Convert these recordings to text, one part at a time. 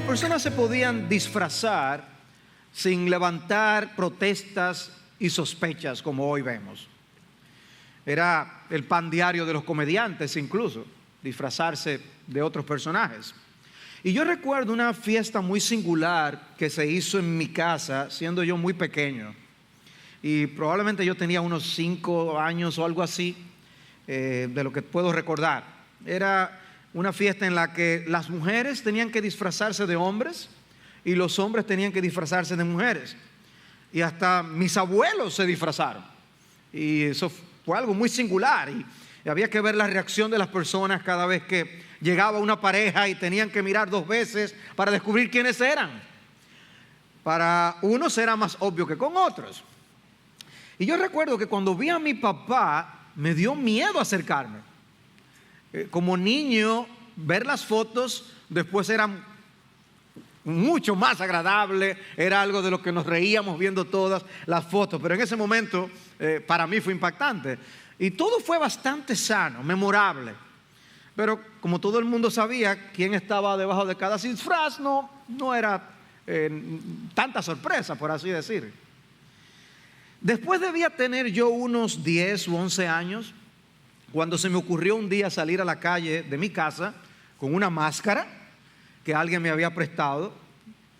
Las personas se podían disfrazar sin levantar protestas y sospechas como hoy vemos. Era el pan diario de los comediantes incluso, disfrazarse de otros personajes. Y yo recuerdo una fiesta muy singular que se hizo en mi casa siendo yo muy pequeño. Y probablemente yo tenía unos 5 años o algo así, de lo que puedo recordar. Era una fiesta en la que las mujeres tenían que disfrazarse de hombres y los hombres tenían que disfrazarse de mujeres. Y hasta mis abuelos se disfrazaron. Y eso fue algo muy singular. Y había que ver la reacción de las personas cada vez que llegaba una pareja y tenían que mirar 2 veces para descubrir quiénes eran. Para unos era más obvio que con otros. Y yo recuerdo que cuando vi a mi papá, me dio miedo acercarme. Como niño, ver las fotos después era mucho más agradable, era algo de lo que nos reíamos viendo todas las fotos, pero en ese momento para mí fue impactante. Y todo fue bastante sano, memorable. Pero como todo el mundo sabía quién estaba debajo de cada disfraz, no era tanta sorpresa, por así decir. Después debía tener yo unos 10 u 11 años, cuando se me ocurrió un día salir a la calle de mi casa con una máscara que alguien me había prestado,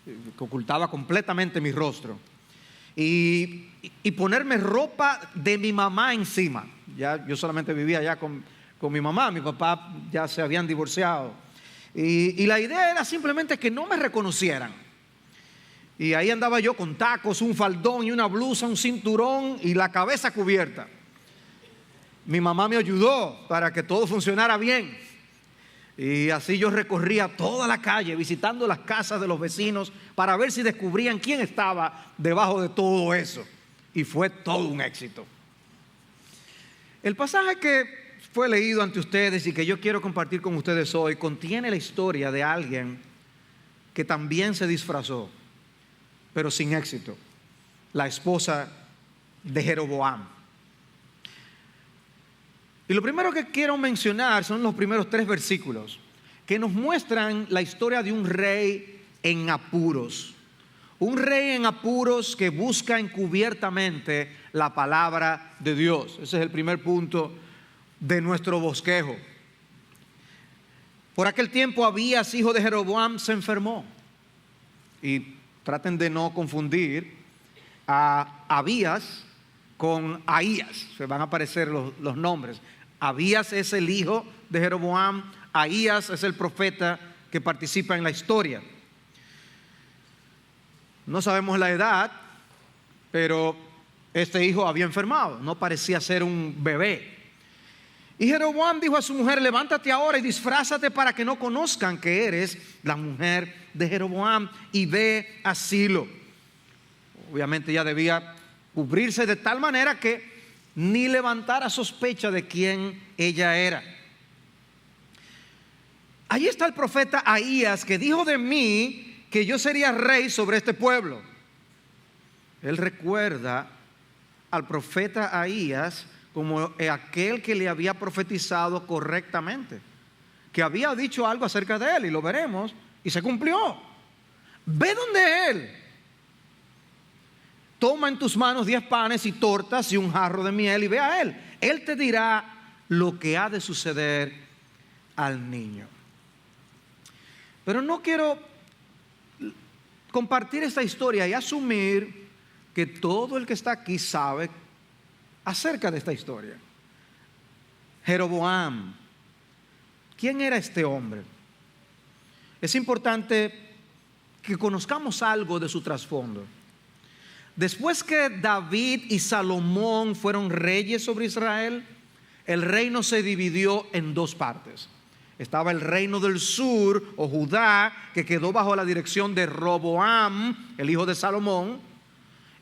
que ocultaba completamente mi rostro, y ponerme ropa de mi mamá encima. Ya yo solamente vivía allá con mi mamá, mi papá ya se habían divorciado. Y la idea era simplemente que no me reconocieran. Y ahí andaba yo con tacos, un faldón y una blusa, un cinturón y la cabeza cubierta. Mi mamá me ayudó para que todo funcionara bien. Y así yo recorría toda la calle visitando las casas de los vecinos para ver si descubrían quién estaba debajo de todo eso. Y fue todo un éxito. El pasaje que fue leído ante ustedes y que yo quiero compartir con ustedes hoy contiene la historia de alguien que también se disfrazó, pero sin éxito. La esposa de Jeroboam. Y lo primero que quiero mencionar son los primeros 3 versículos que nos muestran la historia de un rey en apuros. Un rey en apuros que busca encubiertamente la palabra de Dios. Ese es el primer punto de nuestro bosquejo. Por aquel tiempo Abías, hijo de Jeroboam, se enfermó. Y traten de no confundir a Abías con Ahías. Se van a aparecer los nombres. Abías es el hijo de Jeroboam. Ahías es el profeta que participa en la historia. No sabemos la edad, pero este hijo había enfermado. No parecía ser un bebé. Y Jeroboam dijo a su mujer: levántate ahora y disfrázate para que no conozcan que eres la mujer de Jeroboam, y ve a Silo. Obviamente ella debía cubrirse de tal manera que ni levantara sospecha de quién ella era. Ahí está el profeta Ahías, que dijo de mí que yo sería rey sobre este pueblo. Él recuerda al profeta Ahías como aquel que le había profetizado correctamente, que había dicho algo acerca de él, y lo veremos, y se cumplió. Ve donde él. Toma en tus manos 10 panes y tortas y un jarro de miel y ve a él. Él te dirá lo que ha de suceder al niño. Pero no quiero compartir esta historia y asumir que todo el que está aquí sabe acerca de esta historia. Jeroboam, ¿quién era este hombre? Es importante que conozcamos algo de su trasfondo. Después que David y Salomón fueron reyes sobre Israel, el reino se dividió en 2 partes. Estaba el reino del sur, o Judá, que quedó bajo la dirección de Roboam, el hijo de Salomón.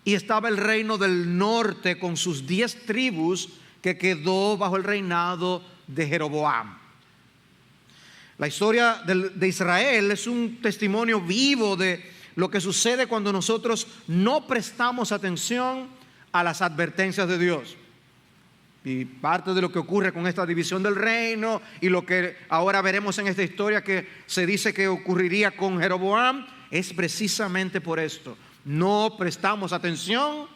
Y estaba el reino del norte con sus 10 tribus, que quedó bajo el reinado de Jeroboam. La historia de Israel es un testimonio vivo de lo que sucede cuando nosotros no prestamos atención a las advertencias de Dios. Y parte de lo que ocurre con esta división del reino y lo que ahora veremos en esta historia que se dice que ocurriría con Jeroboam es precisamente por esto. No prestamos atención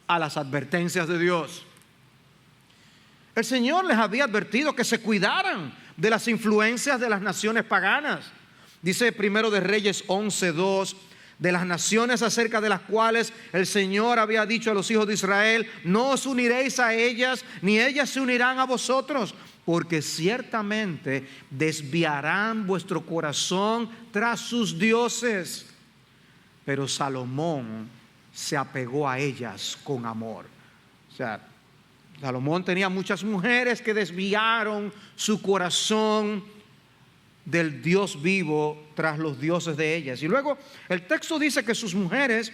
a las advertencias de Dios. El Señor les había advertido que se cuidaran de las influencias de las naciones paganas. Dice Primero de Reyes 11:2, de las naciones acerca de las cuales el Señor había dicho a los hijos de Israel: no os uniréis a ellas, ni ellas se unirán a vosotros, porque ciertamente desviarán vuestro corazón tras sus dioses. Pero Salomón se apegó a ellas con amor. O sea, Salomón tenía muchas mujeres que desviaron su corazón del Dios vivo tras los dioses de ellas. Y luego el texto dice que sus mujeres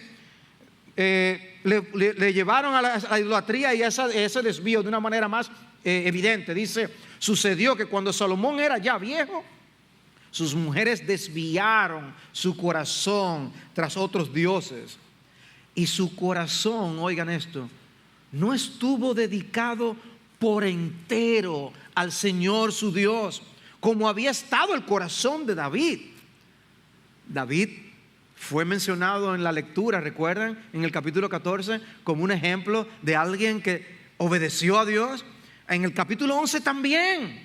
le llevaron a la idolatría y a ese desvío de una manera más evidente. Dice: sucedió que cuando Salomón era ya viejo, sus mujeres desviaron su corazón tras otros dioses. Y su corazón, oigan esto, no estuvo dedicado por entero al Señor su Dios, como había estado el corazón de David. David fue mencionado en la lectura, ¿recuerdan? En el capítulo 14 como un ejemplo de alguien que obedeció a Dios. En el capítulo 11 también,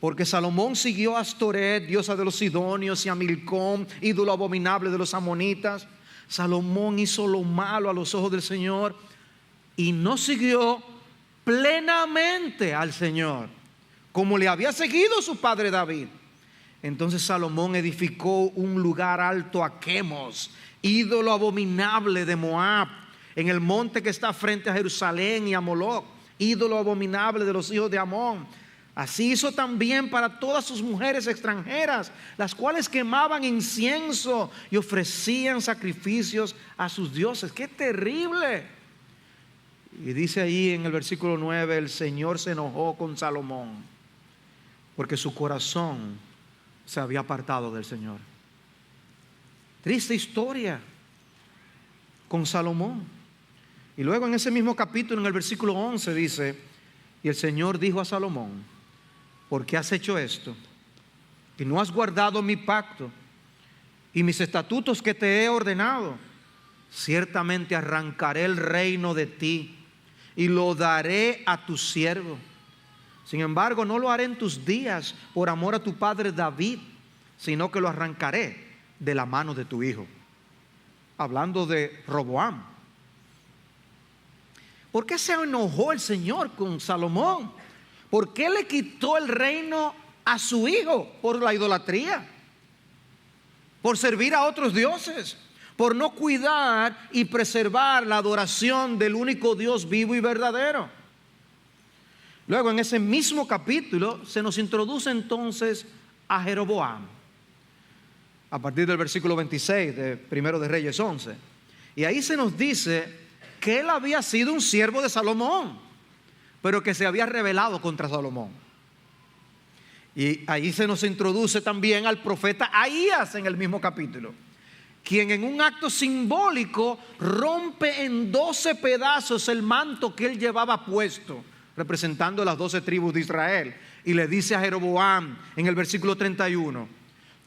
porque Salomón siguió a Astoret, diosa de los sidonios, y a Milcom, ídolo abominable de los amonitas. Salomón hizo lo malo a los ojos del Señor y no siguió plenamente al Señor como le había seguido su padre David. Entonces Salomón edificó un lugar alto a Quemos, ídolo abominable de Moab, en el monte que está frente a Jerusalén, y a Moloc, ídolo abominable de los hijos de Amón. Así hizo también para todas sus mujeres extranjeras, las cuales quemaban incienso y ofrecían sacrificios a sus dioses. ¡Qué terrible! Y dice ahí en el versículo 9: el Señor se enojó con Salomón porque su corazón se había apartado del Señor. Triste historia con Salomón. Y luego en ese mismo capítulo, en el versículo 11 dice: y el Señor dijo a Salomón: ¿por qué has hecho esto? Y no has guardado mi pacto y mis estatutos que te he ordenado. Ciertamente arrancaré el reino de ti y lo daré a tu siervo. Sin embargo, no lo haré en tus días por amor a tu padre David, sino que lo arrancaré de la mano de tu hijo. Hablando de Roboam. ¿Por qué se enojó el Señor con Salomón? ¿Por qué le quitó el reino a su hijo? Por la idolatría, por servir a otros dioses, por no cuidar y preservar la adoración del único Dios vivo y verdadero. Luego en ese mismo capítulo se nos introduce entonces a Jeroboam, a partir del versículo 26 de Primero de Reyes 11. Y ahí se nos dice que él había sido un siervo de Salomón, pero que se había rebelado contra Salomón. Y ahí se nos introduce también al profeta Ahías en el mismo capítulo, quien en un acto simbólico rompe en 12 pedazos el manto que él llevaba puesto, representando las 12 tribus de Israel, y le dice a Jeroboam en el versículo 31: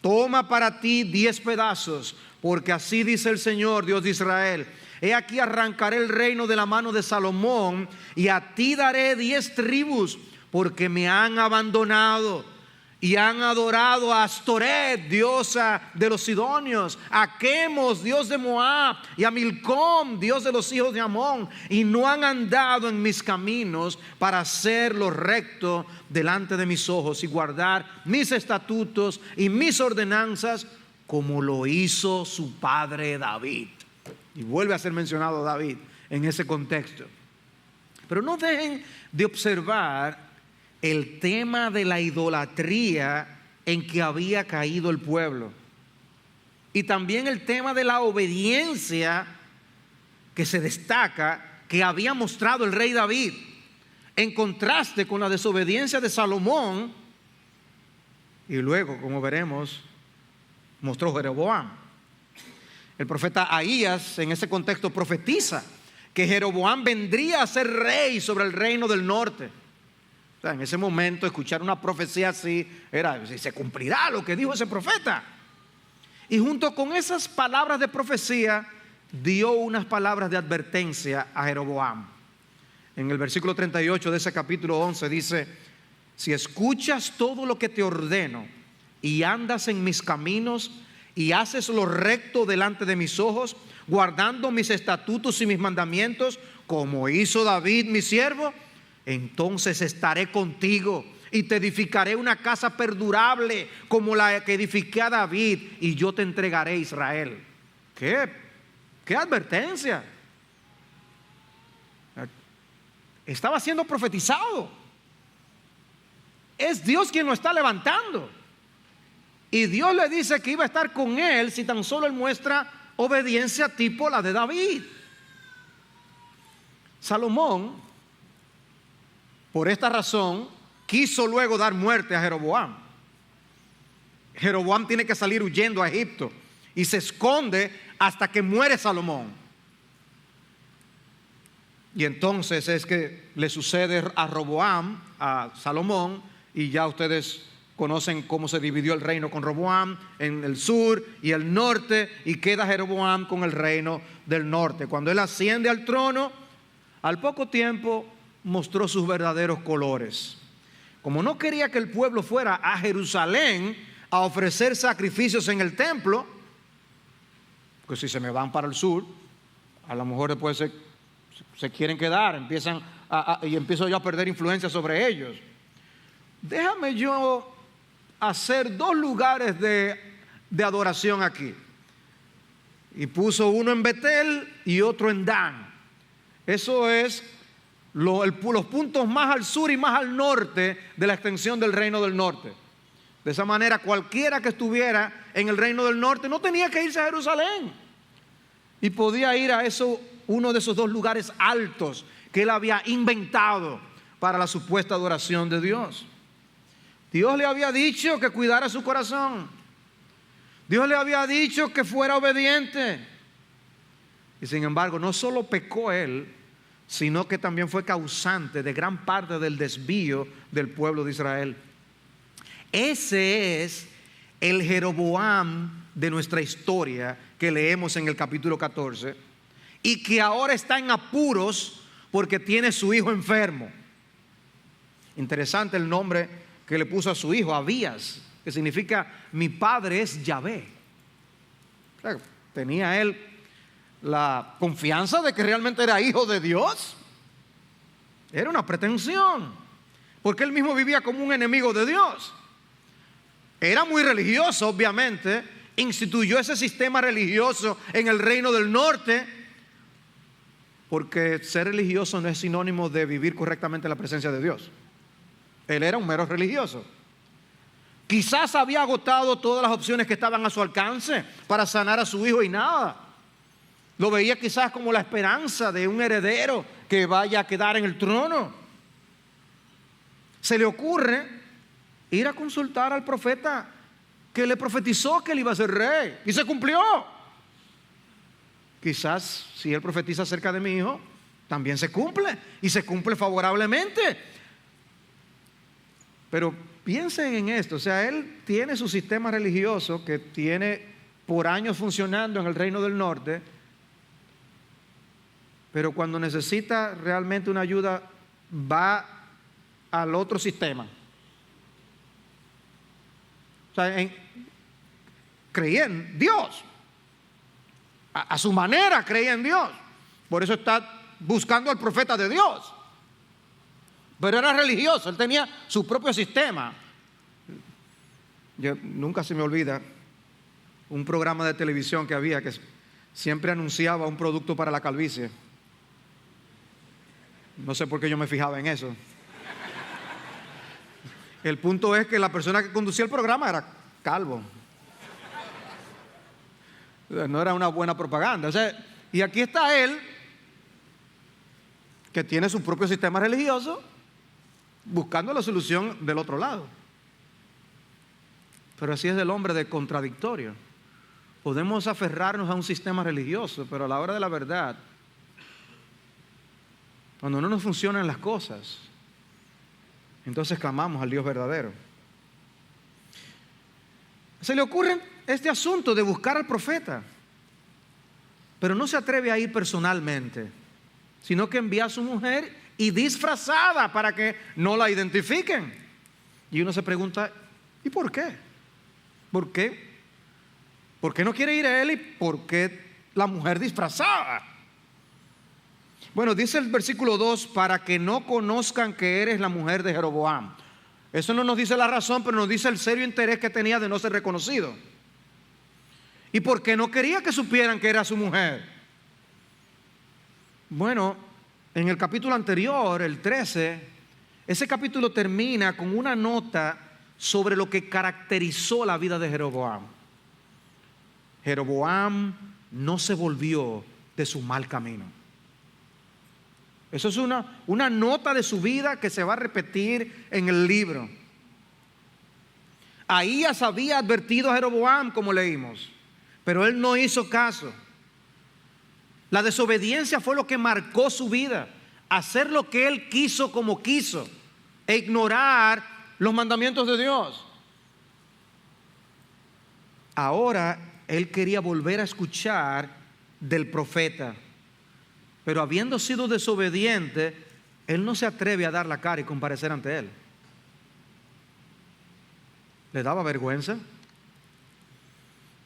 toma para ti 10 pedazos, porque así dice el Señor, Dios de Israel: he aquí arrancaré el reino de la mano de Salomón, y a ti daré 10 tribus, porque me han abandonado y han adorado a Astoret, diosa de los sidonios, a Quemos, dios de Moab, y a Milcom, dios de los hijos de Amón, y no han andado en mis caminos para hacer lo recto delante de mis ojos y guardar mis estatutos y mis ordenanzas, como lo hizo su padre David. Y vuelve a ser mencionado David en ese contexto. Pero no dejen de observar el tema de la idolatría en que había caído el pueblo, y también el tema de la obediencia que se destaca que había mostrado el rey David, en contraste con la desobediencia de Salomón, y luego, como veremos, mostró Jeroboam. El profeta Ahías en ese contexto profetiza que Jeroboam vendría a ser rey sobre el reino del norte. O sea, en ese momento escuchar una profecía así era, se cumplirá lo que dijo ese profeta. Y junto con esas palabras de profecía dio unas palabras de advertencia a Jeroboam. En el versículo 38 de ese capítulo 11 dice: si escuchas todo lo que te ordeno y andas en mis caminos y haces lo recto delante de mis ojos, guardando mis estatutos y mis mandamientos, como hizo David mi siervo, entonces estaré contigo y te edificaré una casa perdurable como la que edifiqué a David, y yo te entregaré a Israel. ¿Qué advertencia? Estaba siendo profetizado. Es Dios quien lo está levantando. Y Dios le dice que iba a estar con él si tan solo él muestra obediencia tipo la de David. Salomón, por esta razón, quiso luego dar muerte a Jeroboam. Jeroboam tiene que salir huyendo a Egipto y se esconde hasta que muere Salomón. Y entonces es que le sucede a Roboam, a Salomón, y ya ustedes conocen cómo se dividió el reino con Roboam en el sur y el norte, y queda Jeroboam con el reino del norte. Cuando él asciende al trono, al poco tiempo mostró sus verdaderos colores. Como no quería que el pueblo fuera a Jerusalén a ofrecer sacrificios en el templo, pues si se me van para el sur, a lo mejor después se quieren quedar, y empiezo yo a perder influencia sobre ellos. Déjame yo hacer dos lugares de adoración aquí. Y puso uno en Betel y otro en Dan. Eso es los puntos más al sur y más al norte de la extensión del reino del norte. De esa manera, cualquiera que estuviera en el reino del norte no tenía que irse a Jerusalén, y podía ir a uno de esos dos lugares altos que él había inventado para la supuesta adoración de Dios. Dios le había dicho que cuidara su corazón. Dios le había dicho que fuera obediente. Y sin embargo, no solo pecó él, sino que también fue causante de gran parte del desvío del pueblo de Israel. Ese es el Jeroboam de nuestra historia que leemos en el capítulo 14, y que ahora está en apuros porque tiene su hijo enfermo. Interesante el nombre que le puso a su hijo, Abías, que significa mi padre es Yahvé. Tenía él la confianza de que realmente era hijo de Dios. Era una pretensión, porque él mismo vivía como un enemigo de Dios. Era muy religioso, obviamente, instituyó ese sistema religioso en el reino del norte, porque ser religioso no es sinónimo de vivir correctamente en la presencia de Dios. Él era un mero religioso. Quizás había agotado todas las opciones que estaban a su alcance para sanar a su hijo y nada. Lo veía quizás como la esperanza de un heredero que vaya a quedar en el trono. Se le ocurre ir a consultar al profeta que le profetizó que él iba a ser rey, y se cumplió. Quizás si él profetiza acerca de mi hijo, también se cumple, y se cumple favorablemente. Pero piensen en esto, o sea, él tiene su sistema religioso que tiene por años funcionando en el reino del norte, pero cuando necesita realmente una ayuda va al otro sistema. O sea, creía en Dios, a su manera creía en Dios, por eso está buscando al profeta de Dios. Pero era religioso, él tenía su propio sistema. Nunca se me olvida un programa de televisión que había que siempre anunciaba un producto para la calvicie. No sé por qué yo me fijaba en eso. El punto es que la persona que conducía el programa era calvo. No era una buena propaganda. O sea, y aquí está él, que tiene su propio sistema religioso, buscando la solución del otro lado. Pero así es el hombre de contradictorio. Podemos aferrarnos a un sistema religioso, pero a la hora de la verdad Cuando no nos funcionan las cosas, entonces clamamos al Dios verdadero. Se le ocurre este asunto de buscar al profeta, pero no se atreve a ir personalmente, sino que envía a su mujer y disfrazada para que no la identifiquen. Y uno se pregunta, ¿y por qué? ¿Por qué? ¿Por qué no quiere ir a él y por qué la mujer disfrazada? Bueno, dice el versículo 2, para que no conozcan que eres la mujer de Jeroboam. Eso no nos dice la razón, pero nos dice el serio interés que tenía de no ser reconocido. ¿Y por qué no quería que supieran que era su mujer? Bueno, en el capítulo anterior, el 13, ese capítulo termina con una nota sobre lo que caracterizó la vida de Jeroboam. Jeroboam no se volvió de su mal camino. Eso es una nota de su vida que se va a repetir en el libro. Ahías había advertido a Jeroboam, como leímos, pero él no hizo caso. La desobediencia fue lo que marcó su vida. Hacer lo que él quiso como quiso e ignorar los mandamientos de Dios. Ahora él quería volver a escuchar del profeta, pero habiendo sido desobediente, él no se atreve a dar la cara y comparecer ante él. Le daba vergüenza.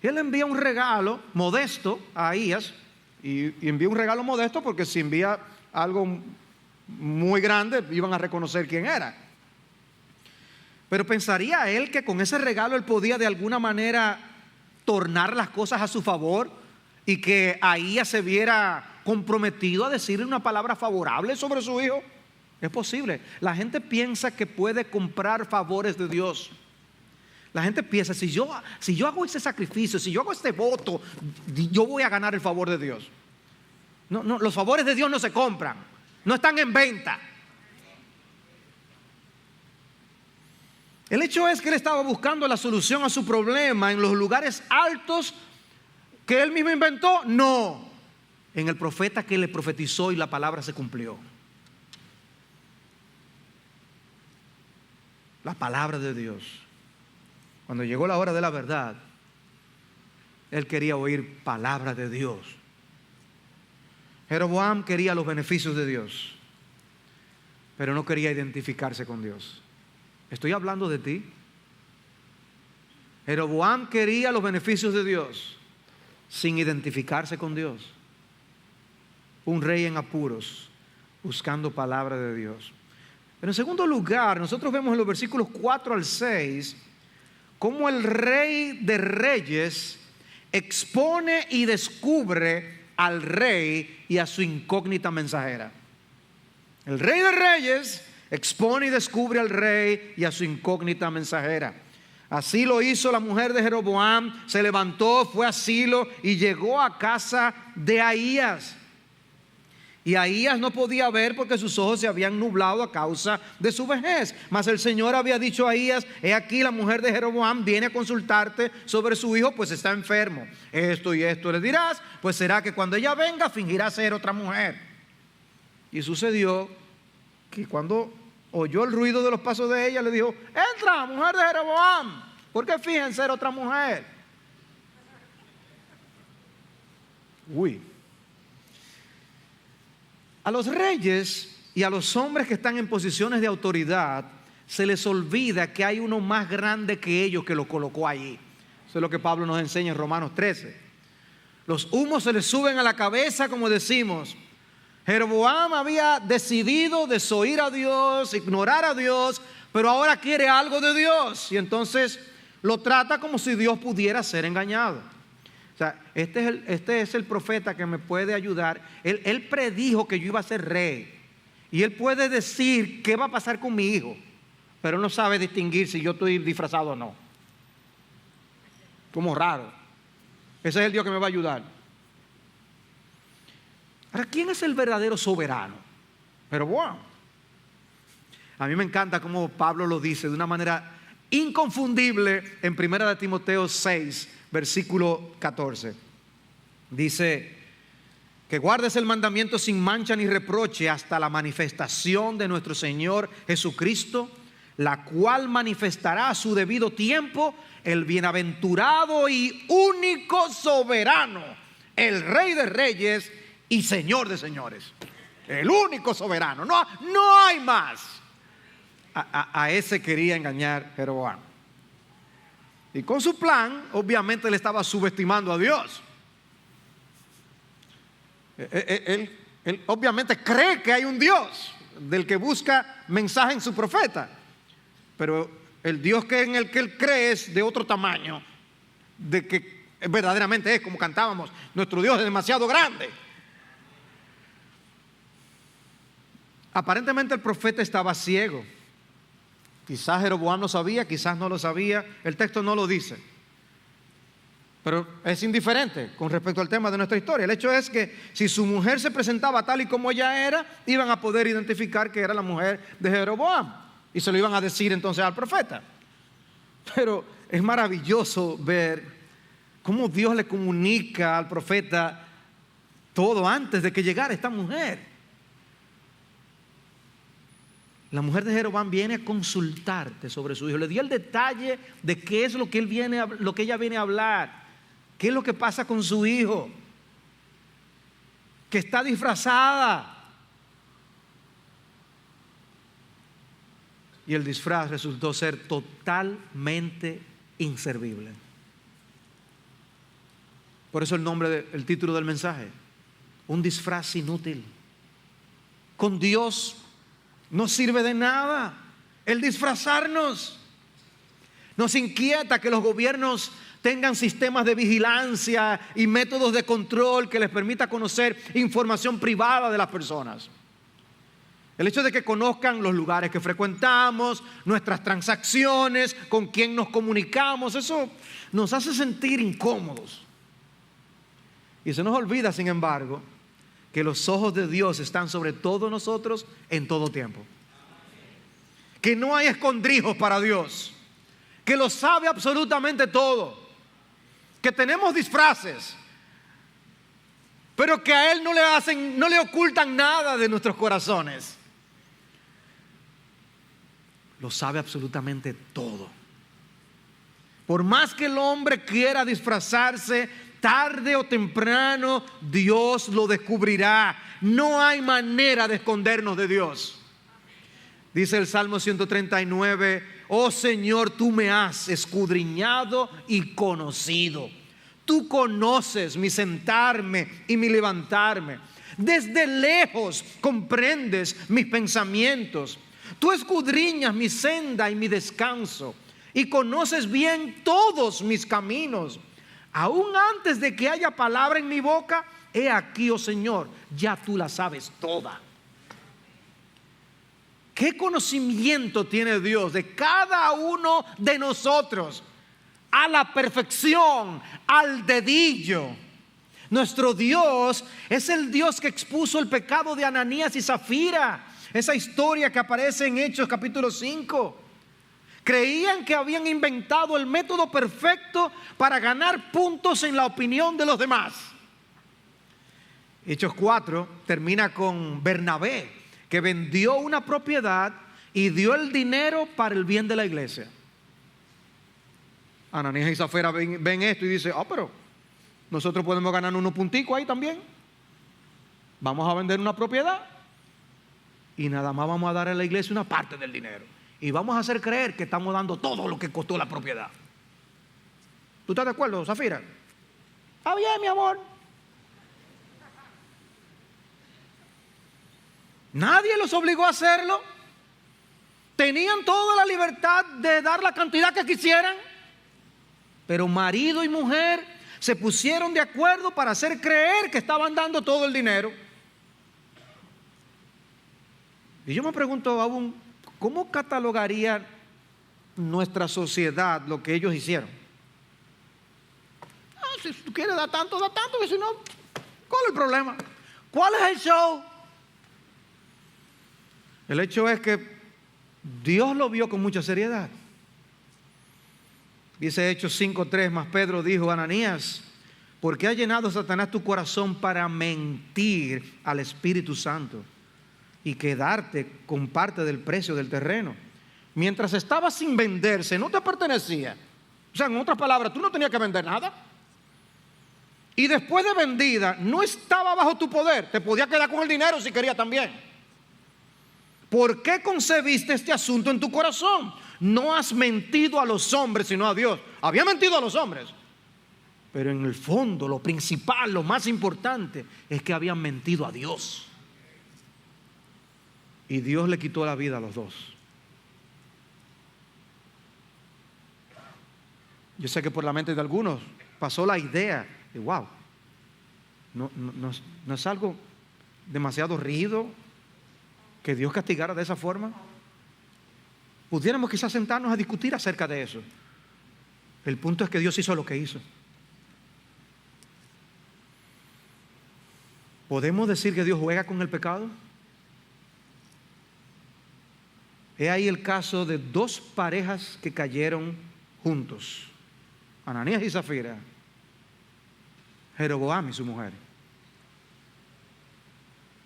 Y él envía un regalo modesto a Ahías, y envía un regalo modesto porque si envía algo muy grande iban a reconocer quién era. Pero pensaría él que con ese regalo él podía de alguna manera tornar las cosas a su favor y que Ahías se viera comprometido a decirle una palabra favorable sobre su hijo. Es posible. La gente piensa que puede comprar favores de Dios. La gente piensa, si yo hago ese sacrificio, si yo hago este voto, yo voy a ganar el favor de Dios. No, los favores de Dios no se compran, no están en venta. El hecho es que él estaba buscando la solución a su problema en los lugares altos que él mismo inventó. No, en el profeta que le profetizó y la palabra se cumplió. La palabra de Dios. Cuando llegó la hora de la verdad, él quería oír palabra de Dios. Jeroboam quería los beneficios de Dios, pero no quería identificarse con Dios. Estoy hablando de ti. Jeroboam quería los beneficios de Dios sin identificarse con Dios. Un rey en apuros, buscando palabra de Dios. Pero en segundo lugar, nosotros vemos en los versículos 4 al 6 cómo el rey de reyes expone y descubre al rey y a su incógnita mensajera. El rey de reyes expone y descubre al rey y a su incógnita mensajera. Así lo hizo la mujer de Jeroboam. Se levantó, fue a Silo y llegó a casa de Ahías. Y Ahías no podía ver porque sus ojos se habían nublado a causa de su vejez. Mas el Señor había dicho a Ahías: he aquí, la mujer de Jeroboam viene a consultarte sobre su hijo, pues está enfermo. Esto y esto le dirás, pues será que cuando ella venga fingirá ser otra mujer. Y sucedió que cuando oyó el ruido de los pasos de ella, le dijo: entra, mujer de Jeroboam, ¿por qué fingen ser otra mujer? A los reyes y a los hombres que están en posiciones de autoridad se les olvida que hay uno más grande que ellos que lo colocó allí. Eso es lo que Pablo nos enseña en Romanos 13. Los humos se les suben a la cabeza, como decimos. Jeroboam había decidido desoír a Dios, ignorar a Dios, pero ahora quiere algo de Dios y entonces lo trata como si Dios pudiera ser engañado. O sea, este es el profeta que me puede ayudar. Él predijo que yo iba a ser rey y él puede decir qué va a pasar con mi hijo, pero no sabe distinguir si yo estoy disfrazado o no. Como raro. Ese es el Dios que me va a ayudar. Ahora, ¿quién es el verdadero soberano? Pero bueno, a mí me encanta cómo Pablo lo dice de una manera inconfundible en 1 Timoteo 6, versículo 14. Dice que guardes el mandamiento sin mancha ni reproche hasta la manifestación de nuestro Señor Jesucristo, la cual manifestará a su debido tiempo el bienaventurado y único soberano, el Rey de Reyes y Señor de Señores. El único soberano, no hay más. A ese quería engañar Jeroboam. Y con su plan, obviamente le estaba subestimando a Dios. Él obviamente cree que hay un Dios del que busca mensaje en su profeta, pero el Dios en el que él cree es de otro tamaño, de que verdaderamente es como cantábamos, nuestro Dios es demasiado grande. Aparentemente el profeta estaba ciego. Quizás Jeroboam lo sabía, quizás no lo sabía, el texto no lo dice. Pero es indiferente con respecto al tema de nuestra historia. El hecho es que si su mujer se presentaba tal y como ella era, iban a poder identificar que era la mujer de Jeroboam y se lo iban a decir entonces al profeta. Pero es maravilloso ver cómo Dios le comunica al profeta todo antes de que llegara esta mujer. La mujer de Jeroboam viene a consultarte sobre su hijo. Le dio el detalle de qué es lo que ella viene a hablar. ¿Qué es lo que pasa con su hijo? Que está disfrazada. Y el disfraz resultó ser totalmente inservible. Por eso el título del mensaje: un disfraz inútil. Con Dios no sirve de nada el disfrazarnos. Nos inquieta que los gobiernos tengan sistemas de vigilancia y métodos de control que les permita conocer información privada de las personas. El hecho de que conozcan los lugares que frecuentamos, nuestras transacciones, con quién nos comunicamos, eso nos hace sentir incómodos. Y se nos olvida, sin embargo, que los ojos de Dios están sobre todos nosotros en todo tiempo. Que no hay escondrijos para Dios, que lo sabe absolutamente todo, que tenemos disfraces, pero que a Él no le ocultan nada de nuestros corazones. Lo sabe absolutamente todo. Por más que el hombre quiera disfrazarse, tarde o temprano Dios lo descubrirá. No hay manera de escondernos de Dios. Dice el Salmo 139: oh Señor, tú me has escudriñado y conocido. Tú conoces mi sentarme y mi levantarme. Desde lejos comprendes mis pensamientos. Tú escudriñas mi senda y mi descanso, y conoces bien todos mis caminos. Aún antes de que haya palabra en mi boca, he aquí, oh Señor, ya tú la sabes toda. ¿Qué conocimiento tiene Dios de cada uno de nosotros? A la perfección, al dedillo. Nuestro Dios es el Dios que expuso el pecado de Ananías y Zafira. Esa historia que aparece en Hechos capítulo 5. Creían que habían inventado el método perfecto para ganar puntos en la opinión de los demás. Hechos 4 termina con Bernabé, que vendió una propiedad y dio el dinero para el bien de la iglesia. Ananías y Zafira ven esto y dicen: pero nosotros podemos ganar unos punticos ahí también. Vamos a vender una propiedad y nada más vamos a dar a la iglesia una parte del dinero. Y vamos a hacer creer que estamos dando todo lo que costó la propiedad. ¿Tú estás de acuerdo, Zafira? Está bien, mi amor. Nadie los obligó a hacerlo. Tenían toda la libertad de dar la cantidad que quisieran. Pero marido y mujer se pusieron de acuerdo para hacer creer que estaban dando todo el dinero. Y yo me pregunto aún, ¿cómo catalogaría nuestra sociedad lo que ellos hicieron? Si tú quieres dar tanto, que si no, ¿cuál es el problema? ¿Cuál es el show? El hecho es que Dios lo vio con mucha seriedad. Dice Hechos 5:3: mas Pedro dijo: Ananías, ¿Por qué ha llenado Satanás tu corazón para mentir al Espíritu Santo y quedarte con parte del precio del terreno? Mientras estaba sin venderse, no te pertenecía. O sea, en otras palabras, tú no tenías que vender nada. Y después de vendida, no estaba bajo tu poder. Te podías quedar con el dinero si querías también. ¿Por qué concebiste este asunto en tu corazón? No has mentido a los hombres, sino a Dios. Había mentido a los hombres, pero en el fondo, lo principal, lo más importante, es que habían mentido a Dios. Y Dios le quitó la vida a los dos. Yo sé que por la mente de algunos pasó la idea de wow, no es algo demasiado rígido que Dios castigara de esa forma. Pudiéramos quizás sentarnos a discutir acerca de eso. El punto es que Dios hizo lo que hizo. ¿Podemos decir que Dios juega con el pecado? He ahí el caso de dos parejas que cayeron juntos: Ananías y Zafira, Jeroboam y su mujer.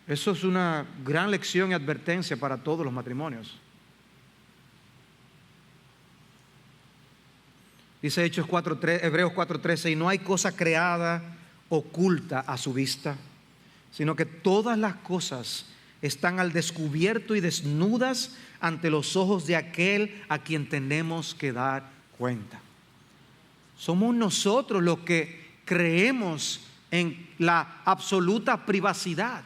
Eso es una gran lección y advertencia para todos los matrimonios. Dice Hebreos 4:13, y no hay cosa creada oculta a su vista, sino que todas las cosas están al descubierto y desnudas ante los ojos de aquel a quien tenemos que dar cuenta. Somos nosotros los que creemos en la absoluta privacidad,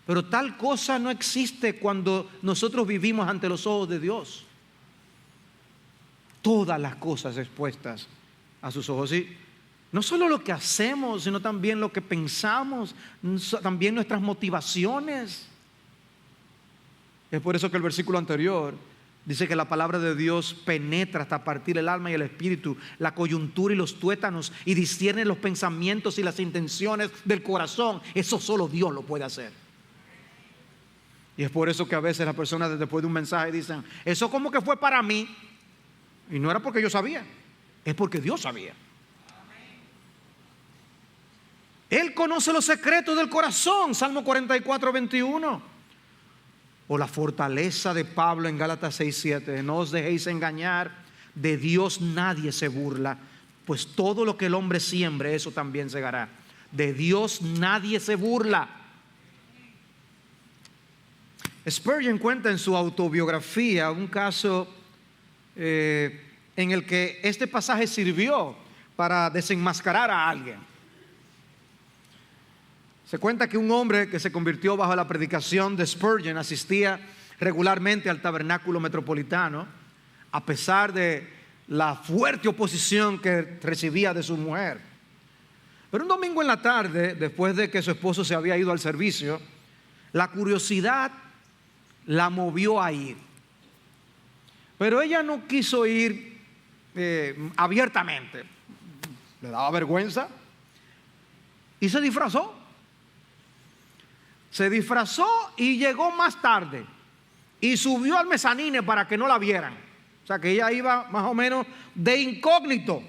pero tal cosa no existe cuando nosotros vivimos ante los ojos de Dios. Todas las cosas expuestas a sus ojos. Y no solo lo que hacemos, sino también lo que pensamos, también nuestras motivaciones. Es por eso que el versículo anterior dice que la palabra de Dios penetra hasta partir el alma y el espíritu, la coyuntura y los tuétanos, y discierne los pensamientos y las intenciones del corazón. Eso solo Dios lo puede hacer. Y es por eso que a veces las personas después de un mensaje dicen, eso como que fue para mí. Y no era porque yo sabía, es porque Dios sabía. Él conoce los secretos del corazón, Salmo 44:21. O la fortaleza de Pablo en Gálatas 6:7. No os dejéis engañar, de Dios nadie se burla, pues todo lo que el hombre siembre, eso también segará. De Dios nadie se burla. Spurgeon cuenta en su autobiografía un caso en el que este pasaje sirvió para desenmascarar a alguien. Se cuenta que un hombre que se convirtió bajo la predicación de Spurgeon asistía regularmente al tabernáculo metropolitano, a pesar de la fuerte oposición que recibía de su mujer. Pero un domingo en la tarde, después de que su esposo se había ido al servicio, la curiosidad la movió a ir. Pero ella no quiso ir abiertamente, le daba vergüenza y se disfrazó. Se disfrazó y llegó más tarde y subió al mezanine para que no la vieran. O sea que ella iba más o menos de incógnito.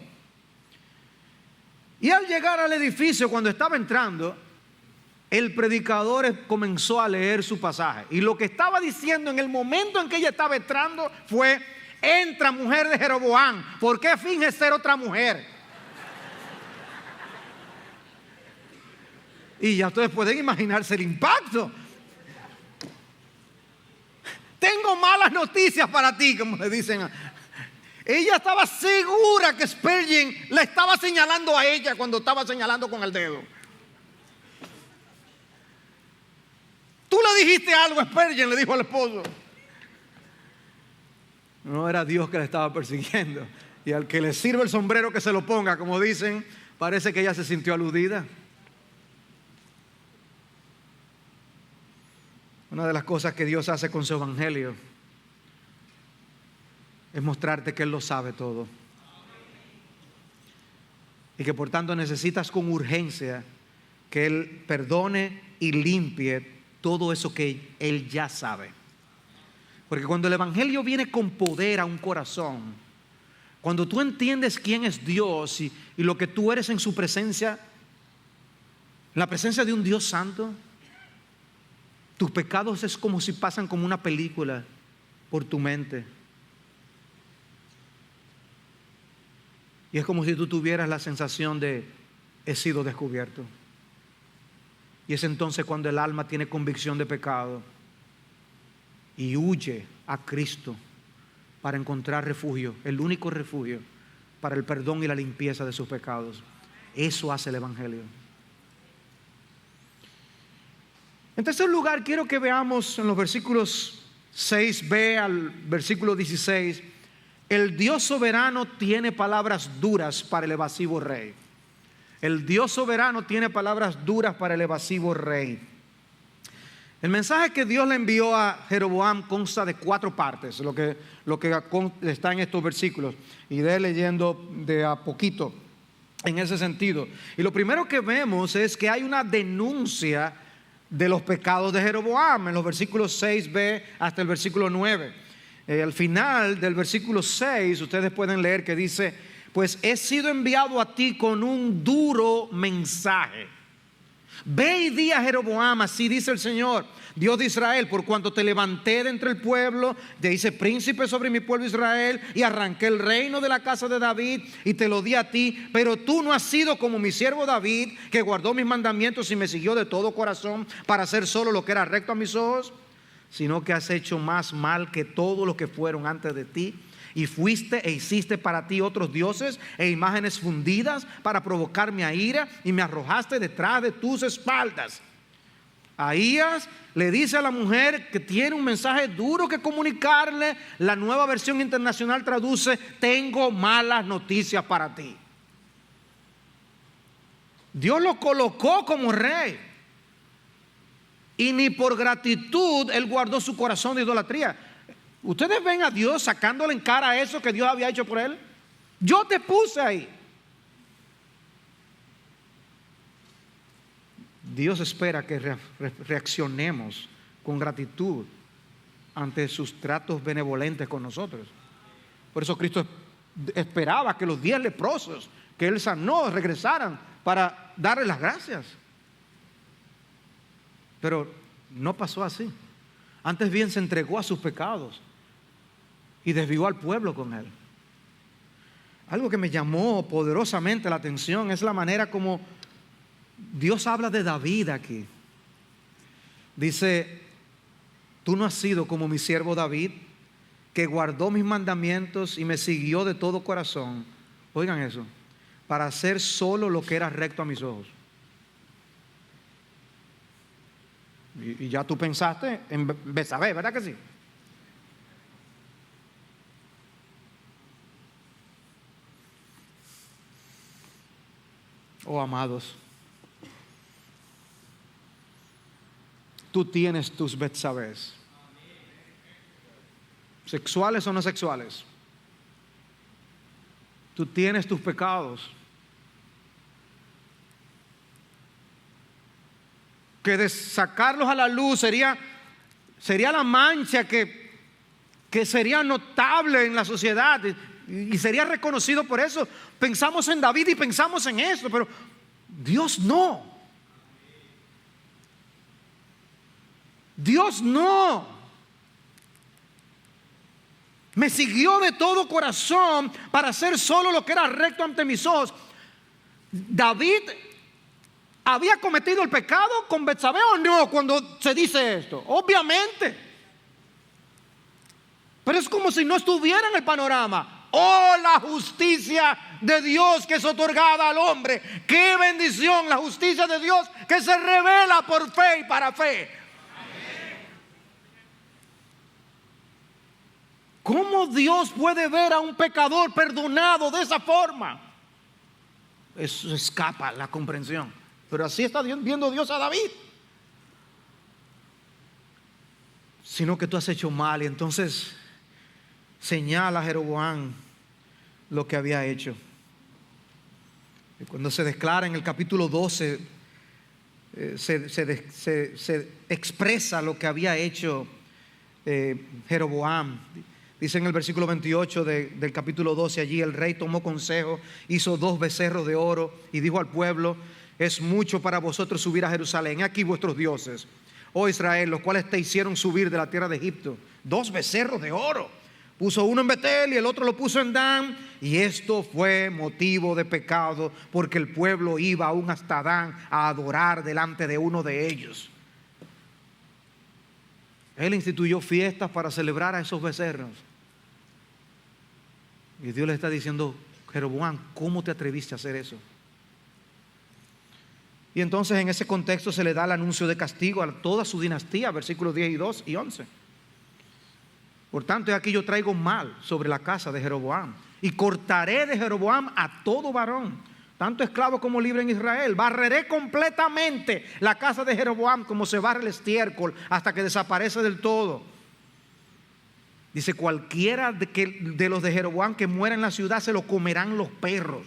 Y al llegar al edificio, cuando estaba entrando, el predicador comenzó a leer su pasaje. Y lo que estaba diciendo en el momento en que ella estaba entrando fue: entra, mujer de Jeroboam, ¿por qué finges ser otra mujer? Y ya ustedes pueden imaginarse el impacto. Tengo malas noticias para ti, como le dicen. Ella estaba segura que Spurgeon le estaba señalando a ella cuando estaba señalando con el dedo. Tú le dijiste algo a Spurgeon, le dijo al esposo. No era Dios que le estaba persiguiendo. Y al que le sirve el sombrero que se lo ponga, como dicen, parece que ella se sintió aludida. Una de las cosas que Dios hace con su evangelio es mostrarte que Él lo sabe todo. Y que por tanto necesitas con urgencia que Él perdone y limpie todo eso que Él ya sabe. Porque cuando el evangelio viene con poder a un corazón, Cuando tú entiendes quién es Dios y lo que tú eres en su presencia, en la presencia de un Dios santo, tus pecados es como si pasan como una película por tu mente. Y es como si tú tuvieras la sensación de: he sido descubierto. Y es entonces cuando el alma tiene convicción de pecado y huye a Cristo para encontrar refugio, el único refugio para el perdón y la limpieza de sus pecados. Eso hace el Evangelio. En tercer lugar, quiero que veamos en los versículos 6b al versículo 16, el Dios soberano tiene palabras duras para el evasivo rey. El Dios soberano tiene palabras duras para el evasivo rey. El mensaje que Dios le envió a Jeroboam consta de 4 partes, lo que está en estos versículos, y de leyendo de a poquito en ese sentido. Y lo primero que vemos es que hay una denuncia de los pecados de Jeroboam en los versículos 6b hasta el versículo 9. Al final del versículo 6 ustedes pueden leer que dice: pues he sido enviado a ti con un duro mensaje. Ve y di a Jeroboam, así dice el Señor, Dios de Israel, por cuanto te levanté de entre el pueblo, te hice príncipe sobre mi pueblo Israel, y arranqué el reino de la casa de David y te lo di a ti. Pero tú no has sido como mi siervo David, que guardó mis mandamientos y me siguió de todo corazón para hacer solo lo que era recto a mis ojos, sino que has hecho más mal que todos los que fueron antes de ti. Y fuiste e hiciste para ti otros dioses e imágenes fundidas para provocarme a ira, y me arrojaste detrás de tus espaldas. Ahías le dice a la mujer que tiene un mensaje duro que comunicarle. La Nueva Versión Internacional traduce: tengo malas noticias para ti. Dios lo colocó como rey, y ni por gratitud él guardó su corazón de idolatría. ¿Ustedes ven a Dios sacándole en cara eso que Dios había hecho por él? Yo te puse ahí. Dios espera que reaccionemos con gratitud ante sus tratos benevolentes con nosotros. Por eso Cristo esperaba que los 10 leprosos que él sanó regresaran para darle las gracias. Pero no pasó así. Antes bien se entregó a sus pecados y desvió al pueblo con él. Algo que me llamó poderosamente la atención es la manera como Dios habla de David aquí. Dice: tú no has sido como mi siervo David, que guardó mis mandamientos y me siguió de todo corazón. Oigan eso: para hacer solo lo que era recto a mis ojos. Y ya tú pensaste en Betsabé, ¿verdad que sí? Oh, amados, tú tienes tus Betsabés, sexuales o no sexuales. Tú tienes tus pecados, que de sacarlos a la luz sería la mancha que sería notable en la sociedad y sería reconocido por eso. Pensamos en David y pensamos en eso, pero Dios no. Dios no. Me siguió de todo corazón para hacer solo lo que era recto ante mis ojos. David ¿había cometido el pecado con Betsabé o no cuando se dice esto? Obviamente. Pero es como si no estuviera en el panorama. Oh, la justicia de Dios que es otorgada al hombre. Qué bendición la justicia de Dios que se revela por fe y para fe. ¿Cómo Dios puede ver a un pecador perdonado de esa forma? Eso escapa a la comprensión. Pero así está viendo Dios a David. Sino que tú has hecho mal. Y entonces señala a Jeroboam lo que había hecho. Y cuando se declara en el capítulo 12, se expresa lo que había hecho Jeroboam. Dice en el versículo 28 del capítulo 12, allí el rey tomó consejo, hizo 2 becerros de oro y dijo al pueblo: es mucho para vosotros subir a Jerusalén. He aquí vuestros dioses, oh Israel, los cuales te hicieron subir de la tierra de Egipto. 2 becerros de oro. Puso uno en Betel y el otro lo puso en Dan. Y esto fue motivo de pecado, porque el pueblo iba aún hasta Dan a adorar delante de uno de ellos. Él instituyó fiestas para celebrar a esos becerros. Y Dios le está diciendo: Jeroboam, ¿cómo te atreviste a hacer eso? Y entonces en ese contexto se le da el anuncio de castigo a toda su dinastía, versículos 10 y 2 y 11. Por tanto, aquí yo traigo mal sobre la casa de Jeroboam, y cortaré de Jeroboam a todo varón, tanto esclavo como libre en Israel. Barreré completamente la casa de Jeroboam como se barre el estiércol hasta que desaparece del todo. Dice: cualquiera de los de Jeroboam que muera en la ciudad se lo comerán los perros.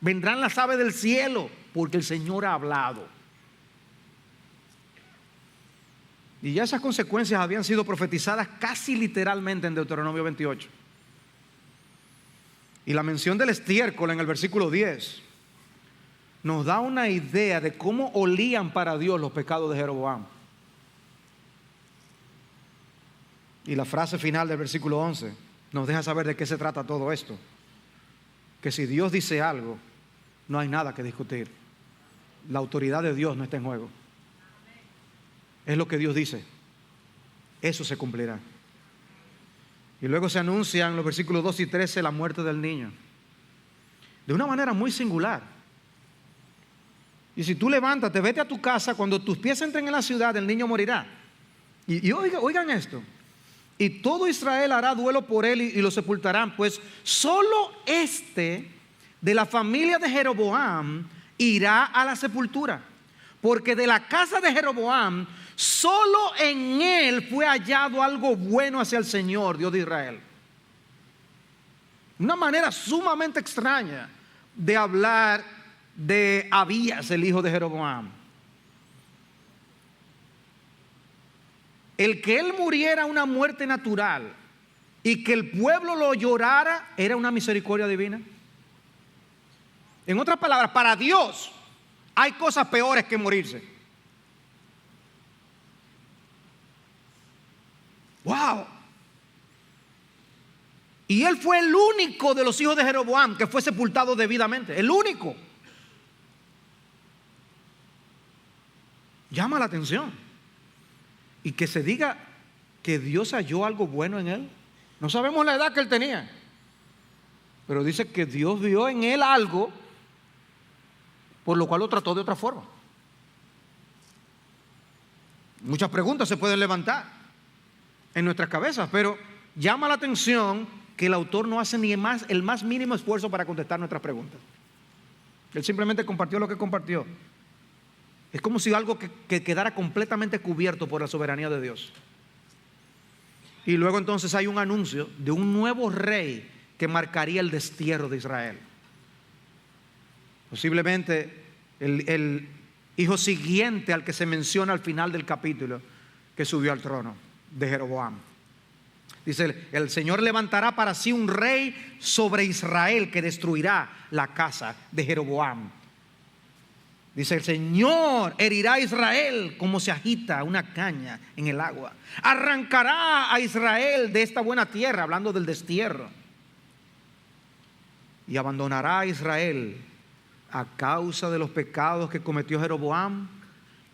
Vendrán las aves del cielo, porque el Señor ha hablado. Y ya esas consecuencias habían sido profetizadas casi literalmente en Deuteronomio 28. Y la mención del estiércol en el versículo 10 nos da una idea de cómo olían para Dios los pecados de Jeroboam. Y la frase final del versículo 11 nos deja saber de qué se trata todo esto. Que si Dios dice algo, no hay nada que discutir. La autoridad de Dios no está en juego. Es lo que Dios dice, eso se cumplirá. Y luego se anuncia en los versículos 2 y 13 la muerte del niño, de una manera muy singular. Y si tú levántate, vete a tu casa, cuando tus pies entren en la ciudad, el niño morirá. Y oigan esto: y todo Israel hará duelo por él y lo sepultarán, pues solo este de la familia de Jeroboam irá a la sepultura, porque de la casa de Jeroboam solo en él fue hallado algo bueno hacia el Señor, Dios de Israel. Una manera sumamente extraña de hablar de Abías, el hijo de Jeroboam. El que él muriera una muerte natural y que el pueblo lo llorara era una misericordia divina. En otras palabras, para Dios hay cosas peores que morirse. ¡Wow! Y él fue el único de los hijos de Jeroboam que fue sepultado debidamente. El único. Llama la atención. Y que se diga que Dios halló algo bueno en él. No sabemos la edad que él tenía, pero dice que Dios vio en él algo por lo cual lo trató de otra forma. Muchas preguntas se pueden levantar en nuestras cabezas, pero llama la atención que el autor no hace ni el más mínimo esfuerzo para contestar nuestras preguntas. Él simplemente compartió lo que compartió. Es como si algo que quedara completamente cubierto por la soberanía de Dios. Y luego entonces hay un anuncio de un nuevo rey que marcaría el destierro de Israel. Posiblemente el hijo siguiente al que se menciona al final del capítulo, que subió al trono de Jeroboam. Dice: el Señor levantará para sí un rey sobre Israel que destruirá la casa de Jeroboam. Dice: el Señor herirá a Israel como se agita una caña en el agua. Arrancará a Israel de esta buena tierra, hablando del destierro. Y abandonará a Israel a causa de los pecados que cometió Jeroboam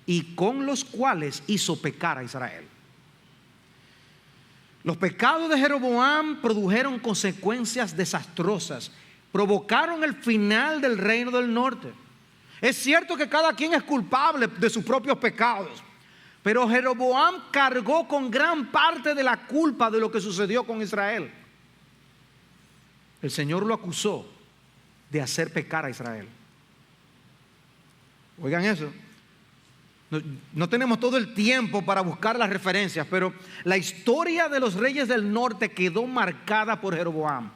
y con los cuales hizo pecar a Israel. Los pecados de Jeroboam produjeron consecuencias desastrosas, provocaron el final del reino del norte. Es cierto que cada quien es culpable de sus propios pecados, pero Jeroboam cargó con gran parte de la culpa de lo que sucedió con Israel. El Señor lo acusó de hacer pecar a Israel. Oigan eso. No tenemos todo el tiempo para buscar las referencias, pero la historia de los reyes del norte quedó marcada por Jeroboam.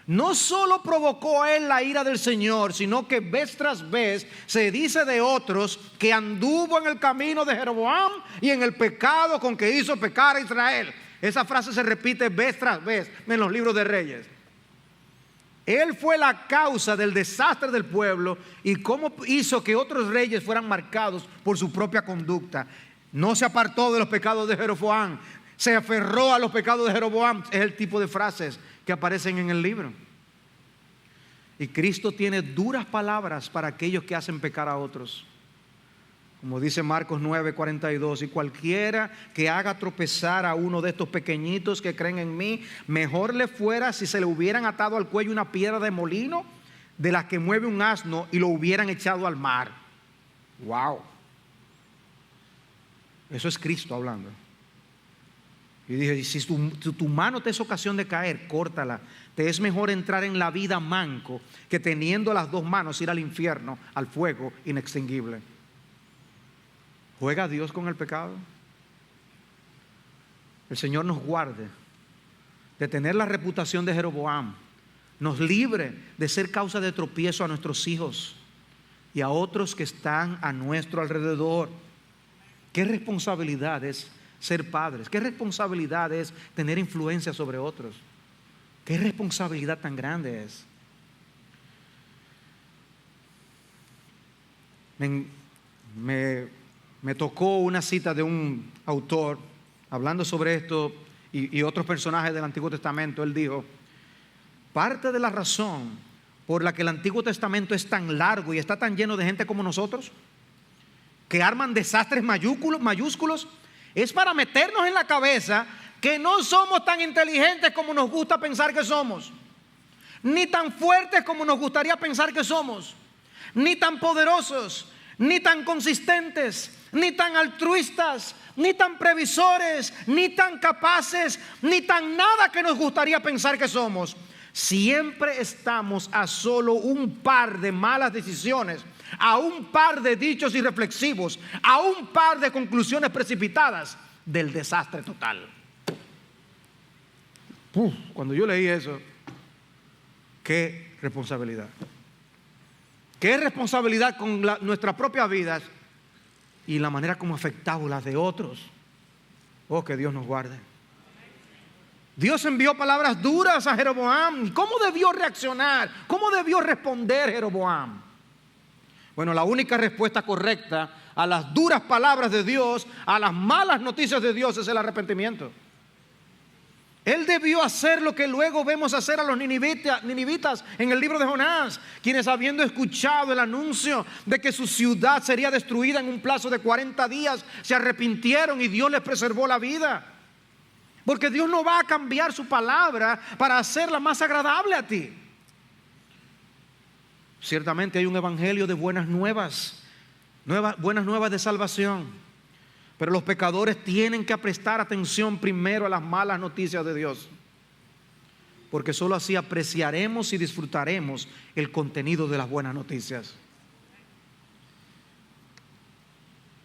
No solo provocó él la ira del Señor, sino que vez tras vez se dice de otros que anduvo en el camino de Jeroboam y en el pecado con que hizo pecar a Israel. Esa frase se repite vez tras vez en los libros de Reyes. Él fue la causa del desastre del pueblo y cómo hizo que otros reyes fueran marcados por su propia conducta. No se apartó de los pecados de Jeroboam, se aferró a los pecados de Jeroboam. Es el tipo de frases que aparecen en el libro. Y Cristo tiene duras palabras para aquellos que hacen pecar a otros. Como dice Marcos 9:42, y cualquiera que haga tropezar a uno de estos pequeñitos que creen en mí, mejor le fuera si se le hubieran atado al cuello una piedra de molino de las que mueve un asno y lo hubieran echado al mar. Wow. Eso es Cristo hablando. Y dije, si tu mano te es ocasión de caer, córtala. Te es mejor entrar en la vida manco que teniendo las dos manos ir al infierno, al fuego inextinguible. ¿Juega Dios con el pecado? El Señor nos guarde de tener la reputación de Jeroboam, nos libre de ser causa de tropiezo a nuestros hijos y a otros que están a nuestro alrededor. Qué responsabilidad es ser padres, qué responsabilidad es tener influencia sobre otros, qué responsabilidad tan grande es. Me tocó una cita de un autor hablando sobre esto y otros personajes del Antiguo Testamento. Él dijo: parte de la razón por la que el Antiguo Testamento es tan largo y está tan lleno de gente como nosotros, que arman desastres mayúsculos, es para meternos en la cabeza que no somos tan inteligentes como nos gusta pensar que somos, ni tan fuertes como nos gustaría pensar que somos, ni tan poderosos, ni tan consistentes, ni tan altruistas, ni tan previsores, ni tan capaces, ni tan nada que nos gustaría pensar que somos. Siempre estamos a solo un par de malas decisiones, a un par de dichos irreflexivos, a un par de conclusiones precipitadas del desastre total. Cuando yo leí eso, qué responsabilidad. Qué responsabilidad con nuestras propias vidas y la manera como afectamos las de otros. Oh, que Dios nos guarde. Dios envió palabras duras a Jeroboam. ¿Cómo debió reaccionar? ¿Cómo debió responder Jeroboam? Bueno, la única respuesta correcta a las duras palabras de Dios, a las malas noticias de Dios, es el arrepentimiento. Él debió hacer lo que luego vemos hacer a los ninivitas en el libro de Jonás, quienes, habiendo escuchado el anuncio de que su ciudad sería destruida en un plazo de 40 días, se arrepintieron y Dios les preservó la vida. Porque Dios no va a cambiar su palabra para hacerla más agradable a ti. Ciertamente hay un evangelio de buenas nuevas de salvación. Pero los pecadores tienen que prestar atención primero a las malas noticias de Dios, porque sólo así apreciaremos y disfrutaremos el contenido de las buenas noticias.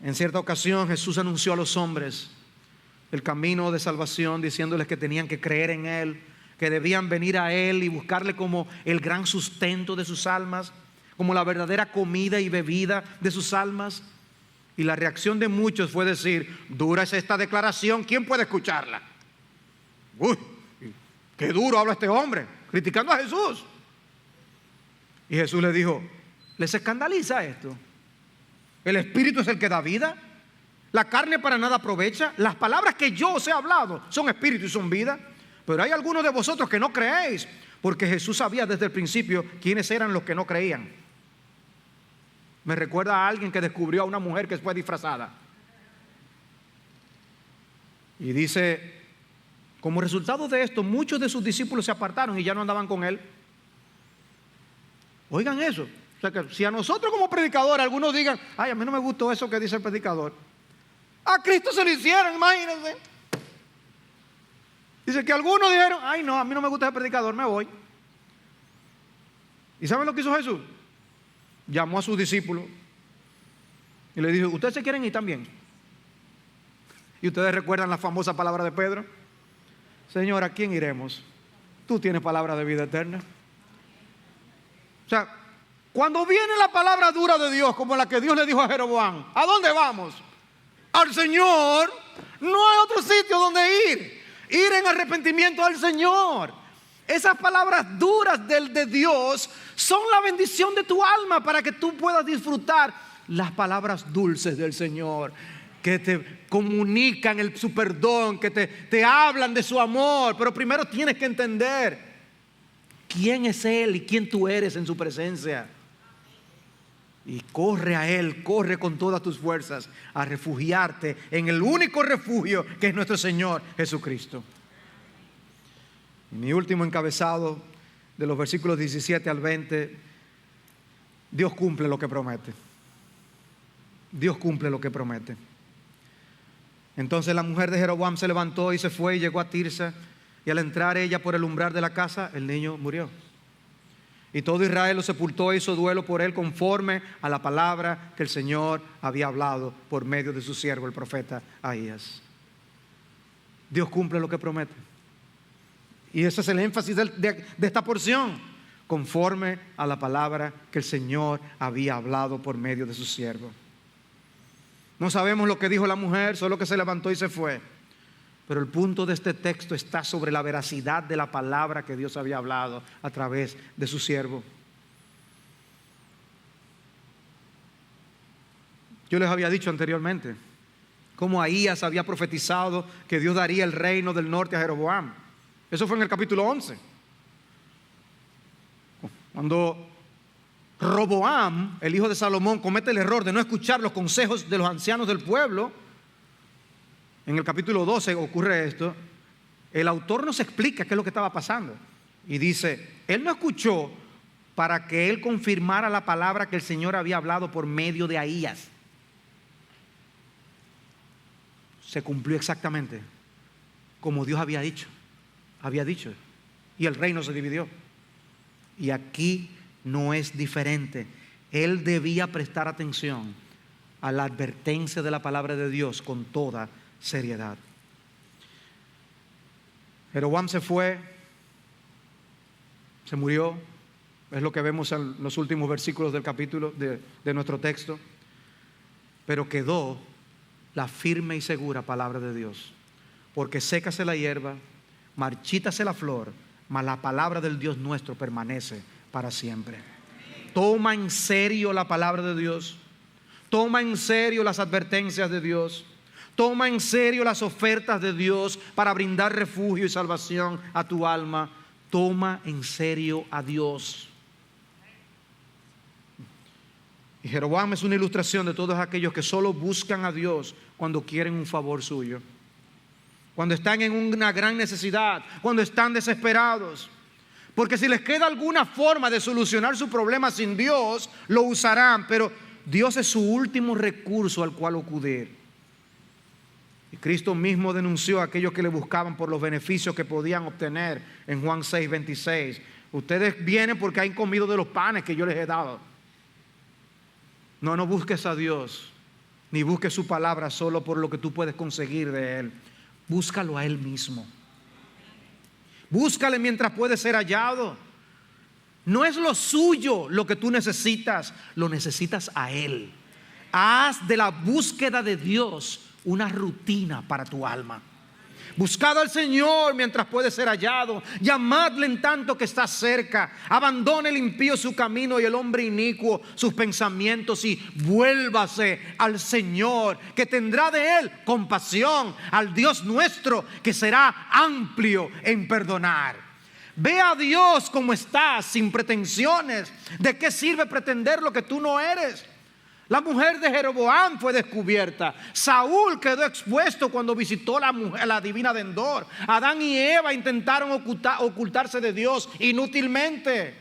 En cierta ocasión Jesús anunció a los hombres el camino de salvación, diciéndoles que tenían que creer en Él, que debían venir a Él y buscarle como el gran sustento de sus almas, como la verdadera comida y bebida de sus almas. Y la reacción de muchos fue decir: dura es esta declaración, ¿quién puede escucharla? Uy, qué duro habla este hombre, criticando a Jesús. Y Jesús le dijo: ¿les escandaliza esto? ¿El Espíritu es el que da vida? ¿La carne para nada aprovecha? Las palabras que yo os he hablado son espíritu y son vida. Pero hay algunos de vosotros que no creéis, porque Jesús sabía desde el principio quiénes eran los que no creían. Me recuerda a alguien que descubrió a una mujer que fue disfrazada. Y dice: como resultado de esto, muchos de sus discípulos se apartaron y ya no andaban con él. Oigan eso. O sea que si a nosotros como predicadores algunos digan: ay, a mí no me gustó eso que dice el predicador, a Cristo se lo hicieron, imagínense. Dice que algunos dijeron: ay no, a mí no me gusta ese predicador, me voy. ¿Y saben lo que hizo Jesús? Llamó a sus discípulos y le dijo: ¿ustedes se quieren ir también? Y ustedes recuerdan la famosa palabra de Pedro: Señor, ¿a quién iremos? Tú tienes palabra de vida eterna. O sea, cuando viene la palabra dura de Dios, como la que Dios le dijo a Jeroboam, ¿a dónde vamos? Al Señor. No hay otro sitio donde ir. ir en arrepentimiento al Señor. Esas palabras duras de Dios son la bendición de tu alma para que tú puedas disfrutar las palabras dulces del Señor, que te comunican su perdón, que te hablan de su amor. Pero primero tienes que entender quién es Él y quién tú eres en su presencia. Y corre a Él, corre con todas tus fuerzas a refugiarte en el único refugio que es nuestro Señor Jesucristo. Mi último encabezado, de los versículos 17 al 20, Dios cumple lo que promete. Dios cumple lo que promete. Entonces la mujer de Jeroboam se levantó y se fue y llegó a Tirsa, y al entrar ella por el umbral de la casa, el niño murió. Y todo Israel lo sepultó e hizo duelo por él conforme a la palabra que el Señor había hablado por medio de su siervo el profeta Ahías. Dios cumple lo que promete. Y ese es el énfasis de esta porción, conforme a la palabra que el Señor había hablado por medio de su siervo. No sabemos lo que dijo la mujer, solo que se levantó y se fue. Pero el punto de este texto está sobre la veracidad de la palabra que Dios había hablado a través de su siervo. Yo les había dicho anteriormente cómo Ahías había profetizado que Dios daría el reino del norte a Jeroboam. Eso fue en el capítulo 11. Cuando Roboam, el hijo de Salomón, comete el error de no escuchar los consejos de los ancianos del pueblo, en el capítulo 12 ocurre esto. El autor nos explica qué es lo que estaba pasando. Y dice, él no escuchó para que él confirmara la palabra que el Señor había hablado por medio de Ahías. Se cumplió exactamente como Dios había dicho. Y el reino se dividió. Y aquí no es diferente. Él debía prestar atención a la advertencia de la palabra de Dios con toda seriedad. Jeroboam se fue, se murió. Es lo que vemos en los últimos versículos del capítulo de nuestro texto. Pero quedó la firme y segura palabra de Dios, porque sécase la hierba, marchítase la flor, mas la palabra del Dios nuestro permanece para siempre. Toma en serio la palabra de Dios. Toma en serio las advertencias de Dios. Toma en serio las ofertas de Dios para brindar refugio y salvación a tu alma. Toma en serio a Dios. Y Jeroboam es una ilustración de todos aquellos que solo buscan a Dios cuando quieren un favor suyo, cuando están en una gran necesidad, cuando están desesperados. Porque si les queda alguna forma de solucionar su problema sin Dios, lo usarán, pero Dios es su último recurso al cual acudir. Y Cristo mismo denunció a aquellos que le buscaban por los beneficios que podían obtener en Juan 6:26. Ustedes vienen porque han comido de los panes que yo les he dado. No busques a Dios, ni busques su palabra solo por lo que tú puedes conseguir de Él. Búscalo a Él mismo. Búscale mientras puede ser hallado. No es lo suyo lo que tú necesitas, lo necesitas a Él. Haz de la búsqueda de Dios una rutina para tu alma. Buscad al Señor mientras puede ser hallado. Llamadle en tanto que está cerca. Abandone el impío su camino y el hombre inicuo sus pensamientos, y vuélvase al Señor, que tendrá de él compasión, al Dios nuestro, que será amplio en perdonar. Ve a Dios como estás, sin pretensiones. ¿De qué sirve pretender lo que tú no eres? La mujer de Jeroboam fue descubierta. Saúl quedó expuesto cuando visitó la divina de Endor. Adán y Eva intentaron ocultarse de Dios inútilmente.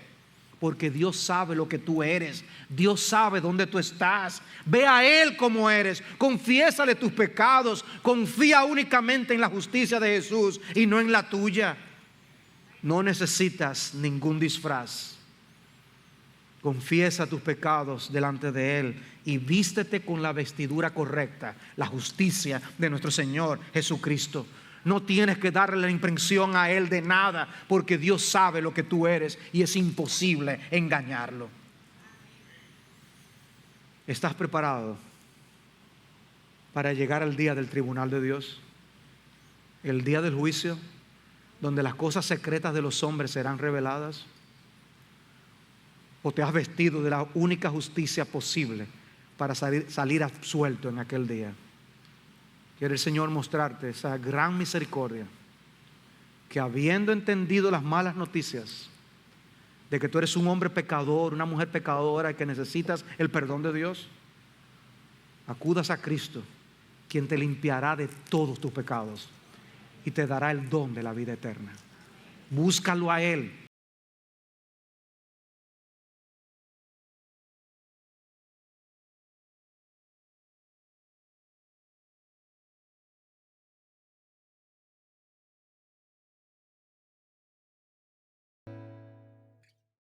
Porque Dios sabe lo que tú eres. Dios sabe dónde tú estás. Ve a Él como eres. Confiésale tus pecados. Confía únicamente en la justicia de Jesús y no en la tuya. No necesitas ningún disfraz. Confiesa tus pecados delante de Él y vístete con la vestidura correcta, la justicia de nuestro Señor Jesucristo. No tienes que darle la impresión a Él de nada, porque Dios sabe lo que tú eres y es imposible engañarlo. ¿Estás preparado para llegar al día del tribunal de Dios? el día del juicio, donde las cosas secretas de los hombres serán reveladas? ¿O te has vestido de la única justicia posible para salir absuelto en aquel día? Quiere el Señor mostrarte esa gran misericordia, que habiendo entendido las malas noticias de que tú eres un hombre pecador, una mujer pecadora y que necesitas el perdón de Dios, acudas a Cristo, quien te limpiará de todos tus pecados y te dará el don de la vida eterna. Búscalo a Él.